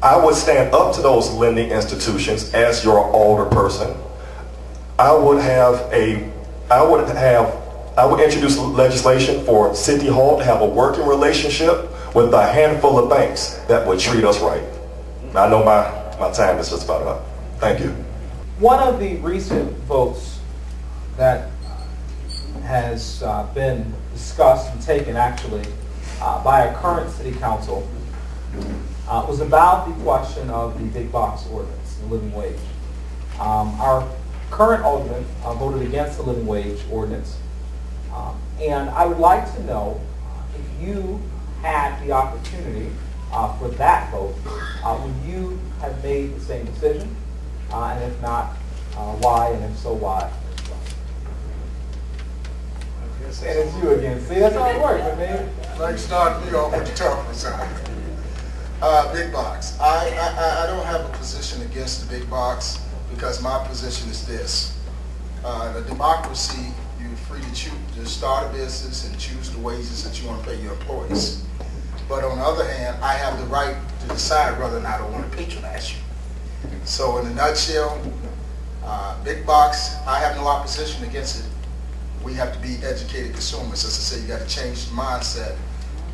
I would stand up to those lending institutions as your older person. I would introduce legislation for City Hall to have a working relationship with a handful of banks that would treat us right. I know my time is just about up. Thank you. One of the recent votes that has been discussed and taken actually by a current city council was about the question of the big box ordinance, the living wage. Our current alderman voted against the living wage ordinance. And I would like to know if you had the opportunity for that vote, would you have made the same decision? And if not, why? And if so, why? And it's you again. See, that's how it works. I mean, like start me off with the tough side. Big box. I don't have a position against the big box because my position is this. The democracy, you're free to choose to start a business and choose the wages that you want to pay your employees. But on the other hand, I have the right to decide whether or not I want to patronize you. So in a nutshell, big box, I have no opposition against it. We have to be educated consumers. As I say, you got to change the mindset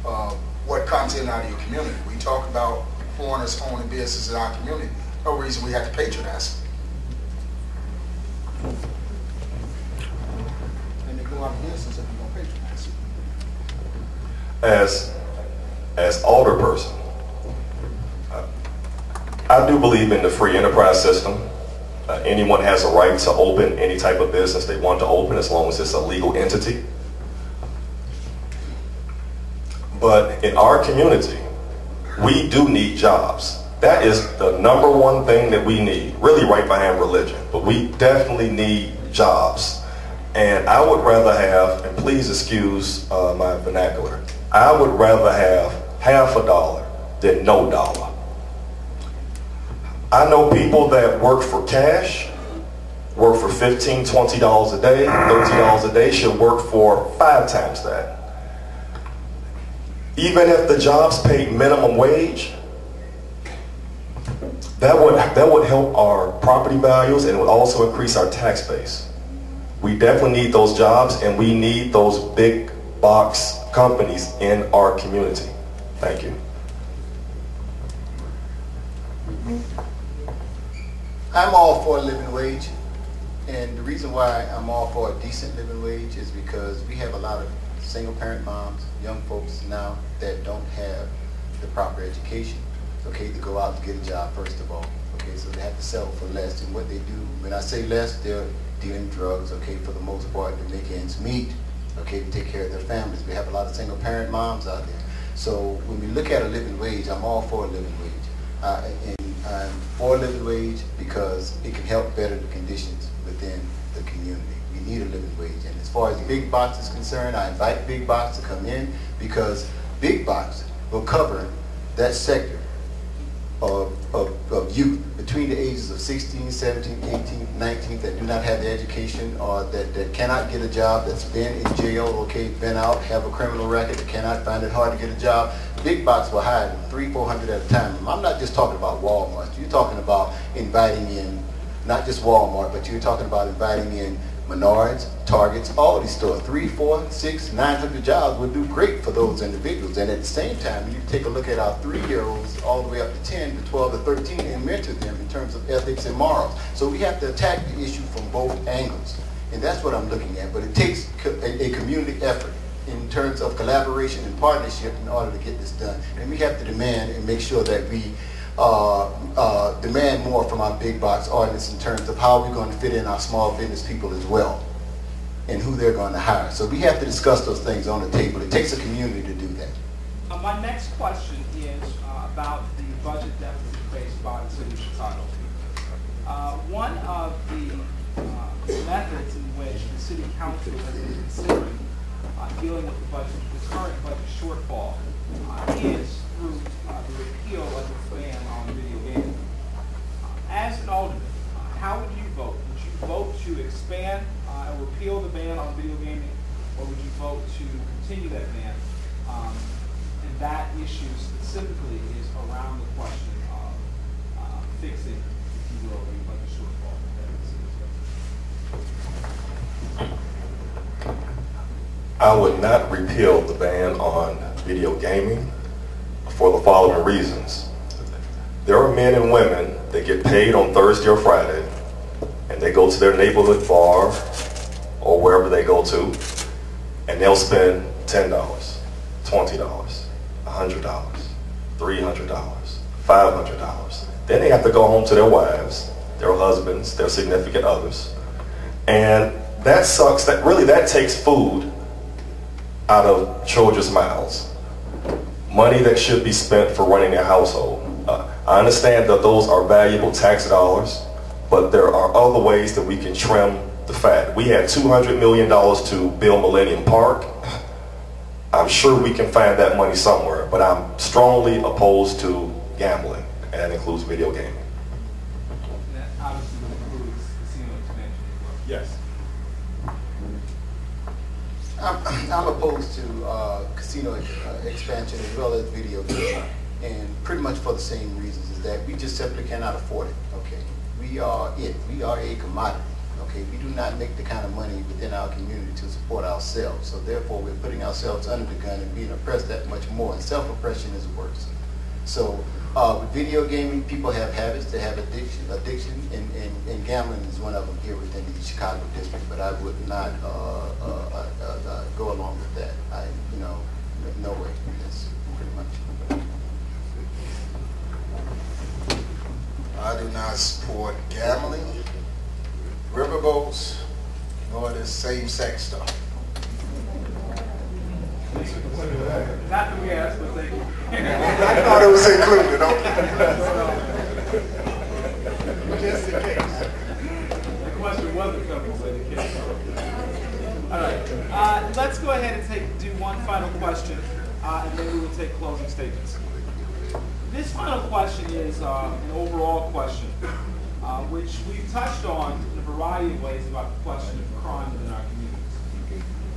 of what comes in out of your community. We talk about foreigners owning businesses in our community. No reason we have to patronize them. And they go out of business if you don't patronize them. As older person, I do believe in the free enterprise system. Anyone has a right to open any type of business they want to open as long as it's a legal entity. But in our community, we do need jobs. That is the #1 thing that we need, really right behind religion. But we definitely need jobs. And I would rather have, and please excuse my vernacular, I would rather have half a dollar than no dollar. I know people that work for cash, work for $15, $20 a day, $30 a day, should work for 5 times that. Even if the jobs paid minimum wage, that would help our property values, and it would also increase our tax base. We definitely need those jobs, and we need those big box companies in our community. Thank you. I'm all for a living wage, and the reason why I'm all for a decent living wage is because we have a lot of single parent moms, young folks now that don't have the proper education, okay, to go out and get a job first of all, okay, so they have to settle for less. And what they do, when I say less, they're dealing drugs, okay, for the most part, to make ends meet, okay, to take care of their families. We have a lot of single parent moms out there. So when we look at a living wage, I'm all for a living wage. And I'm for a living wage because it can help better the conditions within the community. We need a living wage. And as far as big box is concerned, I invite big box to come in because big box will cover that sector of youth between the ages of 16, 17, 18, 19 that do not have the education or that cannot get a job, that's been in jail, okay, been out, have a criminal record, that cannot find it hard to get a job. Big box will hire them 300, 400 at a time. I'm not just talking about Walmart. You're talking about inviting in, not just Walmart, but you're talking about inviting in Menards, Targets, all these stores. 3, 4, 6, 900 jobs would do great for those individuals. And at the same time, you take a look at our 3-year-olds all the way up to 10 to 12 to 13 and mentor them in terms of ethics and morals. So we have to attack the issue from both angles. And that's what I'm looking at. But it takes a community effort in terms of collaboration and partnership in order to get this done. And we have to demand and make sure that we demand more from our big box ordinance in terms of how we're going to fit in our small business people as well and who they're going to hire. So we have to discuss those things on the table. It takes a community to do that. My next question is about the budget deficit faced by the city of Chicago. One of the methods in which the city council has been considering dealing with the budget, the current budget shortfall, is through the repeal of the ban on video gaming. As an alderman, how would you vote? Would you vote to expand and repeal the ban on video gaming, or would you vote to continue that ban? And that issue specifically is around the question of I would not repeal the ban on video gaming for the following reasons. There are men and women that get paid on Thursday or Friday, and they go to their neighborhood bar or wherever they go to, and they'll spend $10, $20, $100, $300, $500. Then they have to go home to their wives, their husbands, their significant others. And that sucks. That takes food out of children's mouths. Money that should be spent for running their household. I understand that those are valuable tax dollars, but there are other ways that we can trim the fat. We had $200 million to build Millennium Park. I'm sure we can find that money somewhere, but I'm strongly opposed to gambling, and that includes video gaming. That obviously includes casino expansion as well. Yes. I'm opposed to casino expansion as well as video gaming, and pretty much for the same reasons, is that we just simply cannot afford it. Okay, we are a commodity. Okay, we do not make the kind of money within our community to support ourselves. So therefore, we're putting ourselves under the gun and being oppressed that much more. And self-oppression is worse. So with video gaming, people have habits. They have addiction, and gambling is one of them here within the Chicago district. But I would not go along with that. No way. That's pretty much. I do not support gambling, riverboats, nor this same-sex stuff. Not that we asked, but thank you. I thought it was included. Okay. Just in case. The question wasn't coming, so the case. All right. Let's go ahead and do one final question, and then we will take closing statements. This final question is an overall question, which we've touched on in a variety of ways about the question of crime within our communities.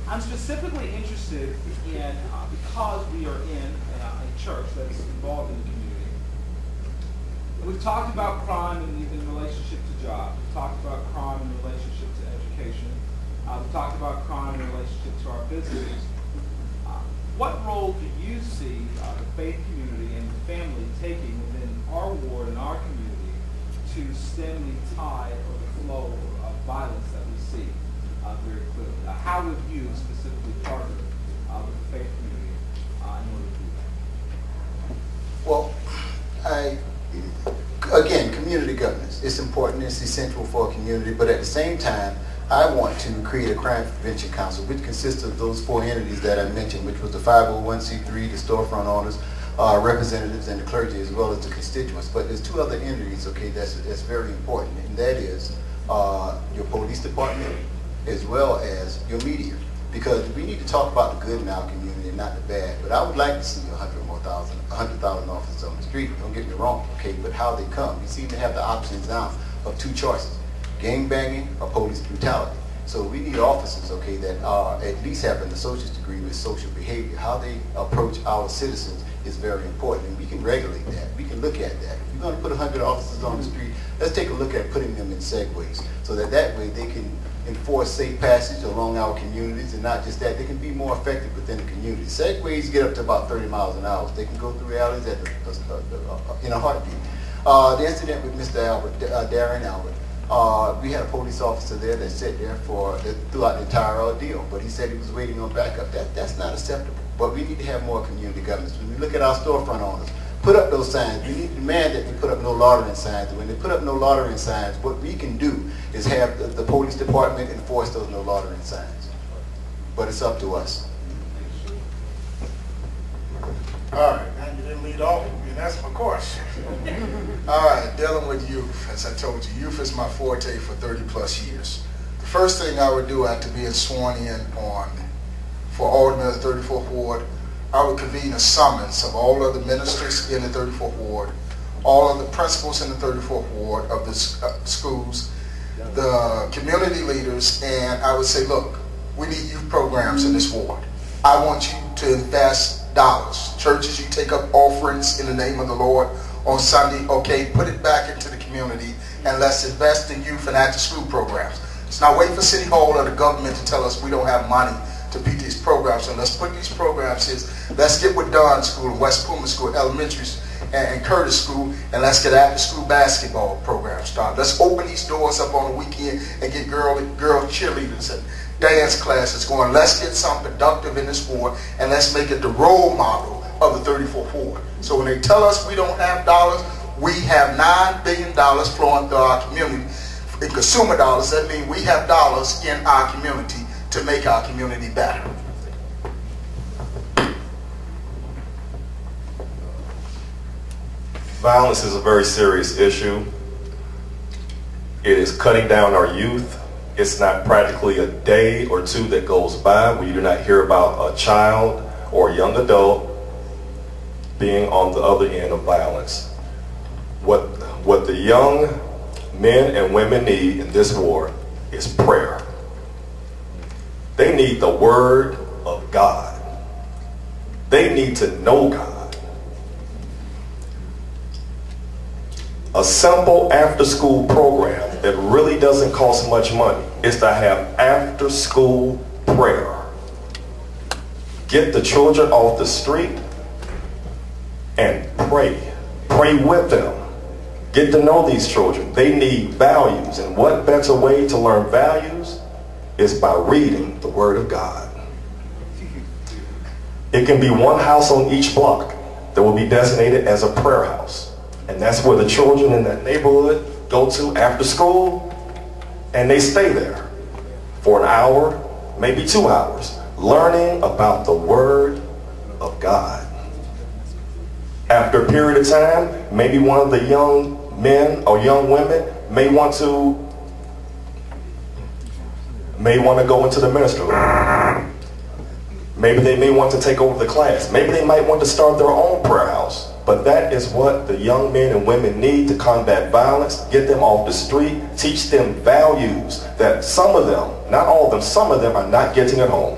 I'm specifically interested in, because we are in a church that's involved in the community, we've talked about crime in relationship to jobs. We've talked about crime in relationship to education. We've talked about crime in relationship to our businesses. What role do you see the faith community and the family taking within our ward and our community to stem the tide or the flow of violence that we see very clearly? How would you specifically partner with the faith community in order to do that? Well, again, community governance. It's important, it's essential for a community, but at the same time, I want to create a crime prevention council, which consists of those four entities that I mentioned, which was the 501c3, the storefront owners, representatives, and the clergy, as well as the constituents. But there's two other entities, okay, that's very important, and that is your police department as well as your media. Because we need to talk about the good in our community and not the bad. But I would like to see 100,000 officers on the street. Don't get me wrong, okay? But how they come, we seem to have the options now of two choices: gang banging or police brutality. So we need officers, okay, that are at least having an associate's degree with social behavior. How they approach our citizens is very important, and we can regulate that. We can look at that. If you're going to put 100 officers on the street, let's take a look at putting them in segways, so that way they can enforce safe passage along our communities, and not just that, they can be more effective within the community. Segways get up to about 30 miles an hour. They can go through alleys in a heartbeat. The incident with Mr. Darren Albert, we had a police officer there that sat there throughout the entire ordeal, but he said he was waiting on backup. That's not acceptable. But we need to have more community governance. When we look at our storefront owners, put up those signs. We need to demand that they put up no loitering signs. When they put up no loitering signs, what we can do is have the police department enforce those no loitering signs. But it's up to us. All right, now you didn't lead off with me, and that's my question. All right, dealing with youth. As I told you, youth is my forte for 30 plus years. The first thing I would do after being sworn in for Alderman of the 34th Ward, I would convene a summons of all of the ministers in the 34th Ward, all of the principals in the 34th Ward of the schools, the community leaders, and I would say, look, we need youth programs in this ward. I want you to invest dollars. Churches, you take up offerings in the name of the Lord on Sunday, okay, put it back into the community, and let's invest in youth and after-school programs. Let's not wait for City Hall or the government to tell us we don't have money to beat these programs. And let's put these programs here. Let's get with Don School, West Pullman School, Elementary, and Curtis School, and let's get after-school basketball programs started. Let's open these doors up on the weekend and get girl cheerleaders and dance classes going. Let's get something productive in this ward, and let's make it the role model of the 34th Ward. So when they tell us we don't have dollars, we have $9 billion flowing through our community. In consumer dollars, that means we have dollars in our community to make our community better. Violence is a very serious issue. It is cutting down our youth. It's not practically a day or two that goes by where you do not hear about a child or a young adult being on the other end of violence. What the young men and women need in this war is prayer. They need the Word of God. They need to know God. A simple after-school program that really doesn't cost much money is to have after-school prayer. Get the children off the street and pray. Pray with them. Get to know these children. They need values, and what better way to learn values is by reading the Word of God. It can be one house on each block that will be designated as a prayer house. And that's where the children in that neighborhood go to after school, and they stay there for an hour, maybe 2 hours, learning about the Word of God. After a period of time, maybe one of the young men or young women may want to go into the ministry. Maybe they may want to take over the class. Maybe they might want to start their own prayer house. But that is what the young men and women need to combat violence, get them off the street, teach them values that some of them, not all of them, some of them are not getting at home.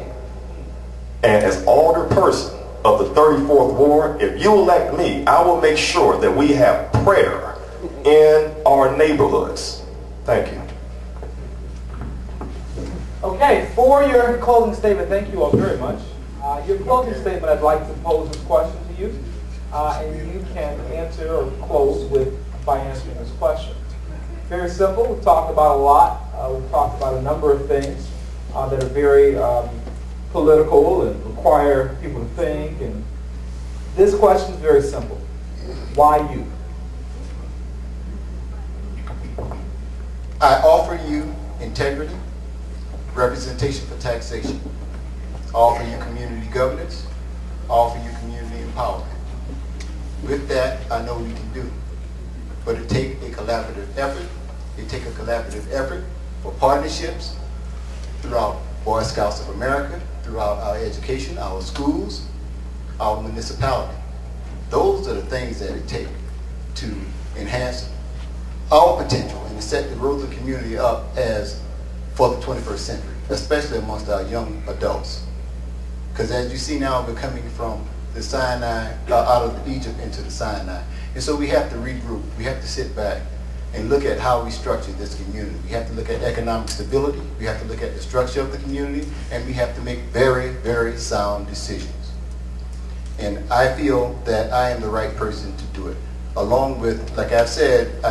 And as older person of the 34th Ward, if you elect me, I will make sure that we have prayer in our neighborhoods. Thank you. Okay, for your closing statement, thank you all very much. Your closing statement, I'd like to pose this question to you. And you can answer or close by answering this question. Very simple. We've talked about a lot. We've talked about a number of things that are very political and require people to think. And this question is very simple. Why you? I offer you integrity, representation for taxation. I offer you community governance. I offer you community empowerment. With that, I know we can do. But it takes a collaborative effort. It takes a collaborative effort for partnerships throughout Boy Scouts of America, throughout our education, our schools, our municipality. Those are the things that it takes to enhance our potential and to set the growth of the community up as for the 21st century, especially amongst our young adults. Because as you see now, we're coming from the Sinai, out of Egypt into the Sinai. And so we have to regroup. We have to sit back and look at how we structure this community. We have to look at economic stability. We have to look at the structure of the community. And we have to make very, very sound decisions. And I feel that I am the right person to do it. Along with, like I've said,